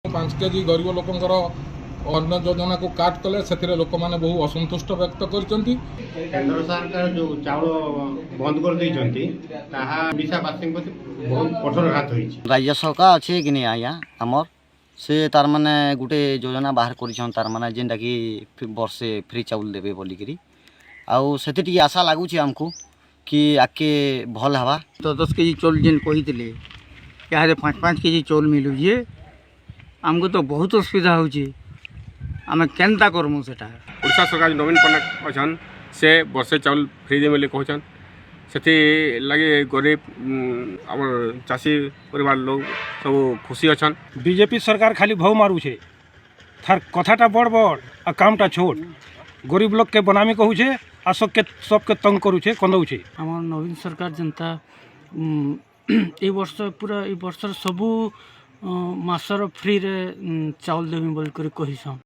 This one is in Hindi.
5 केजी गरीब लोकंकर अन्न योजना को काट कले से लोक मैंने बहु असंतुष्ट व्यक्त कर केंद्र सरकार जो चाउल बंद कर देइछंती ताहा ओडिशावासी बहुत कठोर घात होइछि। राज्य सरकार अच्छे कि नहीं आज्ञा आमर से तार माने गुटे योजना बाहर कर तार माने जेनटा कि वर्षे फ्री चाउल देवे बोलिकी आउ से आशा लगुच आमको कि आगे भल हवा। तो 10 केजी चाउल जेन कही क्या 5-5 केजी चाउल मिलूए आमको तो बहुत असुविधा होची आम केनता करमु सेटा। ओडिशा सरकार नवीन पट्टनायक अच्छन से वर्षे चाउल फ्री दे बोली कहन से लगे गरीब आम चाषी परिवार लोग सब खुशी अच्छन। बीजेपी सरकार खाली भाव मारुछे थार कथाटा बड़ बड़ आ कामटा छोट गरीब लोग के बनामी कहूछे आ सबके तंग करुछे कंदौछे। आम नवीन सरकार जनता ए वर्ष पूरा ए वर्ष सबू मासर फ्री रे चाउल देवी बोल कर कहिसन।